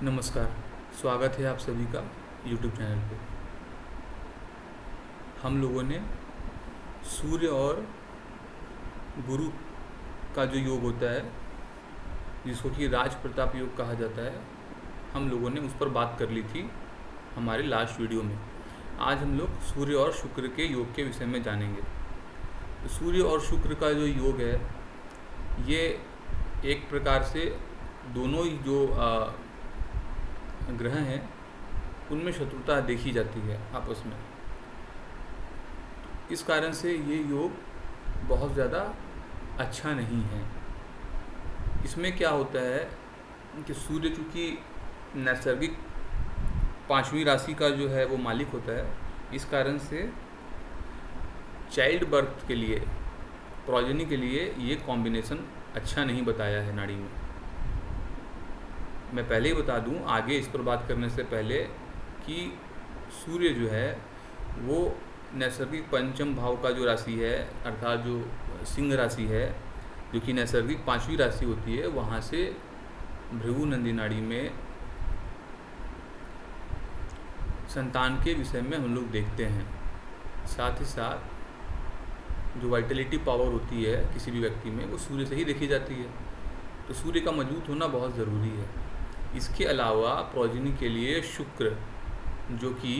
नमस्कार। स्वागत है आप सभी का यूट्यूब चैनल पे। हम लोगों ने सूर्य और गुरु का जो योग होता है, जिसको कि राज प्रताप योग कहा जाता है, हम लोगों ने उस पर बात कर ली थी हमारे लास्ट वीडियो में। आज हम लोग सूर्य और शुक्र के योग के विषय में जानेंगे। तो सूर्य और शुक्र का जो योग है, ये एक प्रकार से दोनों ही जो ग्रह हैं उनमें शत्रुता देखी जाती है आपस में। इस कारण से ये योग बहुत ज़्यादा अच्छा नहीं है। इसमें क्या होता है कि सूर्य चूँकि नैसर्गिक 5वीं राशि का जो है वो मालिक होता है, इस कारण से चाइल्ड बर्थ के लिए, प्रोजेनी के लिए ये कॉम्बिनेशन अच्छा नहीं बताया है नाड़ी में। मैं पहले ही बता दूं आगे इस पर बात करने से पहले कि सूर्य जो है वो नैसर्गिक पंचम भाव का जो राशि है, अर्थात जो सिंह राशि है, जो कि नैसर्गिक 5वीं राशि होती है, वहाँ से भृगु नंदी नाड़ी में संतान के विषय में हम लोग देखते हैं। साथ ही साथ जो वाइटलिटी पावर होती है किसी भी व्यक्ति में, वो सूर्य से ही देखी जाती है। तो सूर्य का मजबूत होना बहुत ज़रूरी है। इसके अलावा प्रोजेनी के लिए शुक्र, जो कि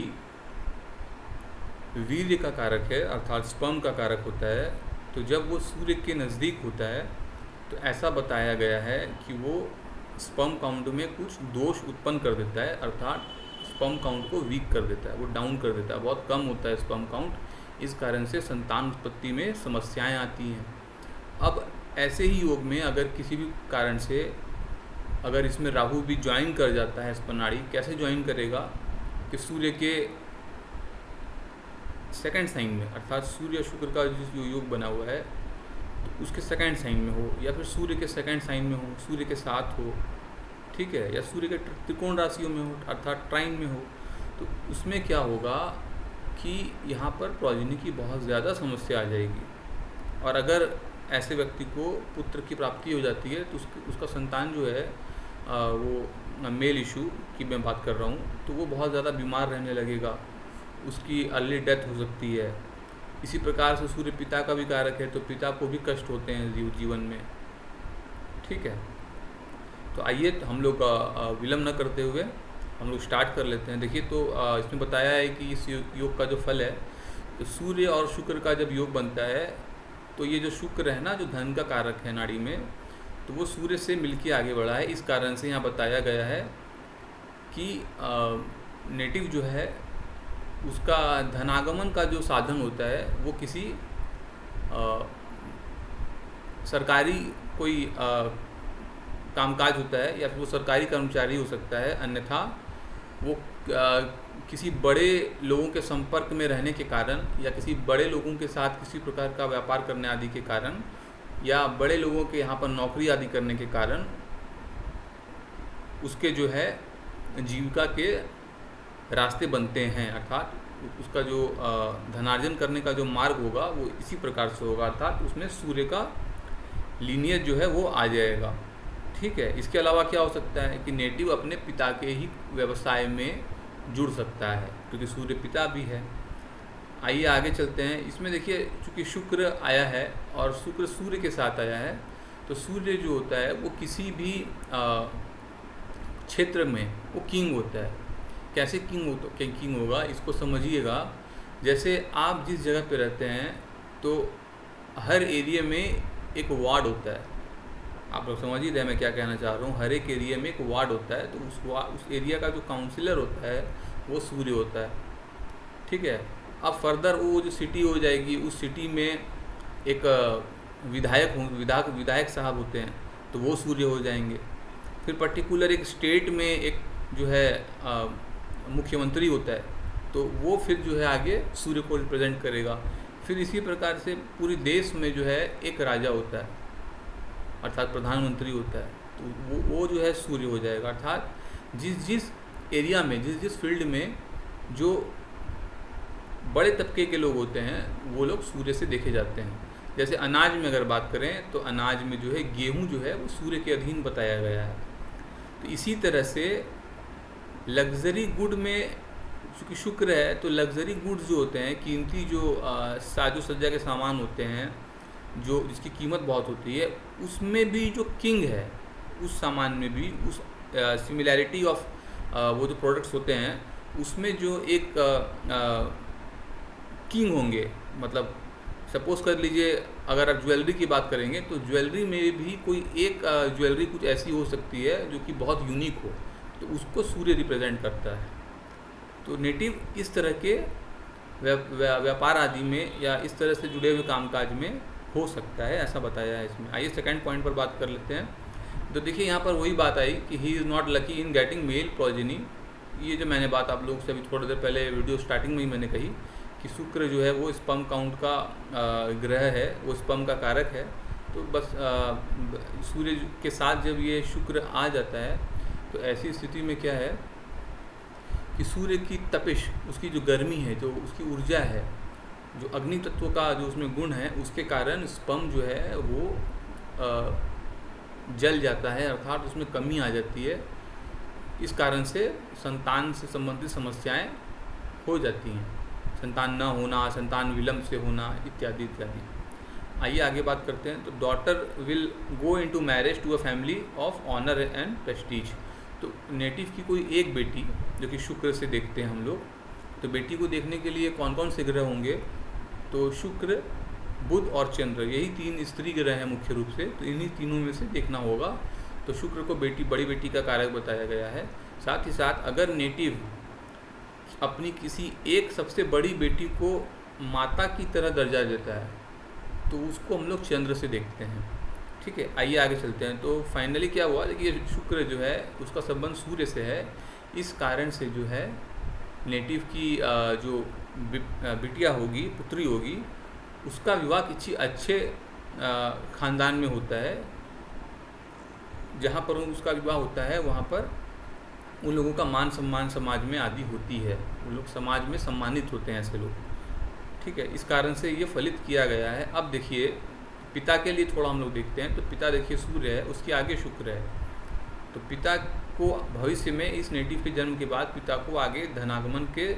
वीर्य का कारक है, अर्थात स्पर्म का कारक होता है, तो जब वो सूर्य के नज़दीक होता है तो ऐसा बताया गया है कि वो स्पर्म काउंट में कुछ दोष उत्पन्न कर देता है, अर्थात स्पर्म काउंट को वीक कर देता है, वो डाउन कर देता है, बहुत कम होता है स्पर्म काउंट। इस कारण से संतान उत्पत्ति में समस्याएं आती हैं। अब ऐसे ही योग में अगर किसी भी कारण से अगर इसमें राहु भी ज्वाइन कर जाता है, इस पर नाड़ी कैसे ज्वाइन करेगा कि सूर्य के सेकंड साइन में, अर्थात सूर्य शुक्र का जो योग बना हुआ है तो उसके सेकंड साइन में हो, या फिर सूर्य के सेकंड साइन में हो, सूर्य के साथ हो, ठीक है, या सूर्य के त्रिकोण राशियों में हो, अर्थात ट्राइन में हो, तो उसमें क्या होगा कि यहाँ पर प्रोजेनी की बहुत ज़्यादा समस्या आ जाएगी। और अगर ऐसे व्यक्ति को पुत्र की प्राप्ति हो जाती है तो उसका संतान जो है वो मेल इशू की मैं बात कर रहा हूँ, तो वो बहुत ज़्यादा बीमार रहने लगेगा, उसकी अर्ली डेथ हो सकती है। इसी प्रकार से सूर्य पिता का भी कारक है, तो पिता को भी कष्ट होते हैं जीवन में, ठीक है। तो आइए हम लोग विलम्ब न करते हुए हम लोग स्टार्ट कर लेते हैं। देखिए, तो इसमें बताया है कि इस योग का जो फल है, तो सूर्य और शुक्र का जब योग बनता है तो ये जो शुक्र है ना, जो धन का कारक है नाड़ी में, तो वो सूर्य से मिलके आगे बढ़ा है। इस कारण से यहाँ बताया गया है कि नेटिव जो है उसका धनागमन का जो साधन होता है वो किसी सरकारी कोई कामकाज होता है, या फिर वो सरकारी कर्मचारी हो सकता है, अन्यथा वो किसी बड़े लोगों के संपर्क में रहने के कारण, या किसी बड़े लोगों के साथ किसी प्रकार का व्यापार करने आदि के कारण, या बड़े लोगों के यहाँ पर नौकरी आदि करने के कारण उसके जो है जीविका के रास्ते बनते हैं, अर्थात उसका जो धनार्जन करने का जो मार्ग होगा वो इसी प्रकार से होगा, अर्थात उसमें सूर्य का लीनियज जो है वो आ जाएगा, ठीक है। इसके अलावा क्या हो सकता है कि नेटिव अपने पिता के ही व्यवसाय में जुड़ सकता है, क्योंकि सूर्य पिता भी है। आइए आगे चलते हैं। इसमें देखिए, चूँकि शुक्र आया है और शुक्र सूर्य के साथ आया है, तो सूर्य जो होता है वो किसी भी क्षेत्र में वो किंग होता है। कैसे किंग होगा इसको समझिएगा। जैसे आप जिस जगह पे रहते हैं तो हर एरिया में एक वार्ड होता है। आप लोग समझ ही रहे मैं क्या कहना चाह रहा हूँ। हर एक एरिया में एक वार्ड होता है, तो उस एरिया का जो काउंसिलर होता है वो सूर्य होता है, ठीक है। अब फर्दर वो जो सिटी हो जाएगी, उस सिटी में एक विधायक साहब होते हैं, तो वो सूर्य हो जाएंगे। फिर पर्टिकुलर एक स्टेट में एक जो है मुख्यमंत्री होता है, तो वो फिर जो है आगे सूर्य को रिप्रेजेंट करेगा। फिर इसी प्रकार से पूरे देश में जो है एक राजा होता है, अर्थात प्रधानमंत्री होता है, तो वो जो है सूर्य हो जाएगा। अर्थात जिस एरिया में, जिस फील्ड में जो बड़े तबके के लोग होते हैं वो लोग सूर्य से देखे जाते हैं। जैसे अनाज में अगर बात करें तो अनाज में जो है गेहूं जो है वो सूर्य के अधीन बताया गया है। तो इसी तरह से लग्जरी गुड में चूँकि शुक्र है, तो लग्जरी गुड्स जो होते हैं, कीमती जो साजो सज्जा के सामान होते हैं, जो जिसकी कीमत बहुत होती है, उसमें भी जो किंग है उस सामान में भी उस सिमिलैरिटी ऑफ वो जो प्रोडक्ट्स होते हैं उसमें जो एक किंग होंगे। मतलब सपोज़ कर लीजिए, अगर आप ज्वेलरी की बात करेंगे तो ज्वेलरी में भी कोई एक ज्वेलरी कुछ ऐसी हो सकती है जो कि बहुत यूनिक हो, तो उसको सूर्य रिप्रेजेंट करता है। तो नेटिव इस तरह के व्यापार आदि में या इस तरह से जुड़े हुए कामकाज में हो सकता है, ऐसा बताया है इसमें। आइए सेकंड पॉइंट पर बात कर लेते हैं। तो देखिए यहाँ पर वही बात आई कि he is not lucky in getting male progeny. ये जो मैंने बात आप लोगों से अभी थोड़ी देर पहले वीडियो स्टार्टिंग में ही मैंने कही कि शुक्र जो है वो स्पर्म काउंट का ग्रह है, वो स्पर्म का कारक है। तो बस सूर्य के साथ जब ये शुक्र आ जाता है तो ऐसी स्थिति में क्या है कि सूर्य की तपिश, उसकी जो गर्मी है, जो उसकी ऊर्जा है, जो अग्नि तत्व का जो उसमें गुण है, उसके कारण स्पर्म जो है वो जल जाता है, अर्थात उसमें कमी आ जाती है। इस कारण से संतान से संबंधित समस्याएं हो जाती हैं, संतान न होना, संतान विलंब से होना इत्यादि इत्यादि। आइए आगे बात करते हैं। तो daughter will go into marriage to a family of honour and prestige. तो नेटिव की कोई एक बेटी, जो कि शुक्र से देखते हैं हम लोग, तो बेटी को देखने के लिए कौन कौन से ग्रह होंगे? तो शुक्र, बुध और चंद्र, यही तीन स्त्री ग्रह हैं मुख्य रूप से। तो इन्हीं तीनों में से देखना होगा। तो शुक्र को बेटी, बड़ी बेटी का कारक बताया गया है। साथ ही साथ अगर नेटिव अपनी किसी एक सबसे बड़ी बेटी को माता की तरह दर्जा देता है तो उसको हम लोग चंद्र से देखते हैं। ठीक है, आइए आगे चलते हैं। तो फाइनली क्या हुआ, देखिए शुक्र जो है उसका संबंध सूर्य से है। इस कारण से जो है नेटिव की जो बिटिया होगी, पुत्री होगी, उसका विवाह किसी अच्छे ख़ानदान में होता है। जहाँ पर उसका विवाह होता है वहाँ पर उन लोगों का मान सम्मान समाज में आदि होती है, उन लोग समाज में सम्मानित होते हैं ऐसे लोग। ठीक है, इस कारण से ये फलित किया गया है। अब देखिए पिता के लिए थोड़ा हम लोग देखते हैं। तो पिता देखिए सूर्य है, उसके आगे शुक्र है। तो पिता को भविष्य में इस नेटिव के जन्म के बाद पिता को आगे धनागमन के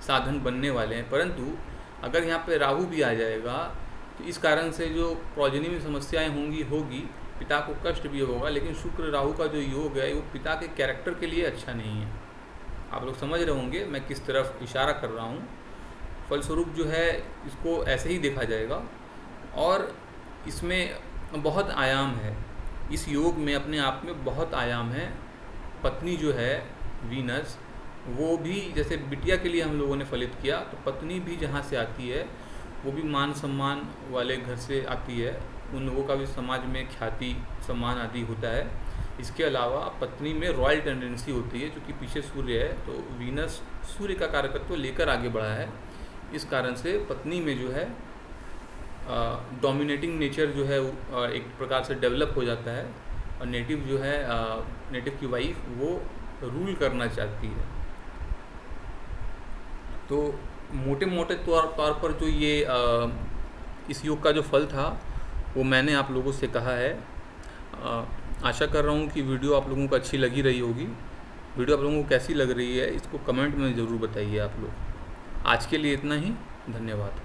साधन बनने वाले हैं। परंतु अगर यहाँ पे राहु भी आ जाएगा तो इस कारण से जो प्रोजनी में समस्याएं होगी, पिता को कष्ट भी होगा। लेकिन शुक्र राहु का जो योग है वो पिता के कैरेक्टर के लिए अच्छा नहीं है। आप लोग समझ रहे होंगे मैं किस तरफ इशारा कर रहा हूँ। फलस्वरूप जो है इसको ऐसे ही देखा जाएगा। और इसमें बहुत आयाम है, इस योग में अपने आप में बहुत आयाम है। पत्नी जो है वीनस, वो भी जैसे बिटिया के लिए हम लोगों ने फलित किया, तो पत्नी भी जहाँ से आती है वो भी मान सम्मान वाले घर से आती है। उन लोगों का भी समाज में ख्याति सम्मान आदि होता है। इसके अलावा पत्नी में रॉयल टेंडेंसी होती है, क्योंकि पीछे सूर्य है। तो वीनस सूर्य का कारकत्व लेकर आगे बढ़ा है। इस कारण से पत्नी में जो है डोमिनेटिंग नेचर जो है एक प्रकार से डेवलप हो जाता है। और नेटिव जो है नेटिव की वाइफ वो रूल करना चाहती है। तो मोटे मोटे तौर पर जो ये इस योग का जो फल था वो मैंने आप लोगों से कहा है। आशा कर रहा हूँ कि वीडियो आप लोगों को अच्छी लगी रही होगी। वीडियो आप लोगों को कैसी लग रही है इसको कमेंट में ज़रूर बताइए आप लोग। आज के लिए इतना ही, धन्यवाद।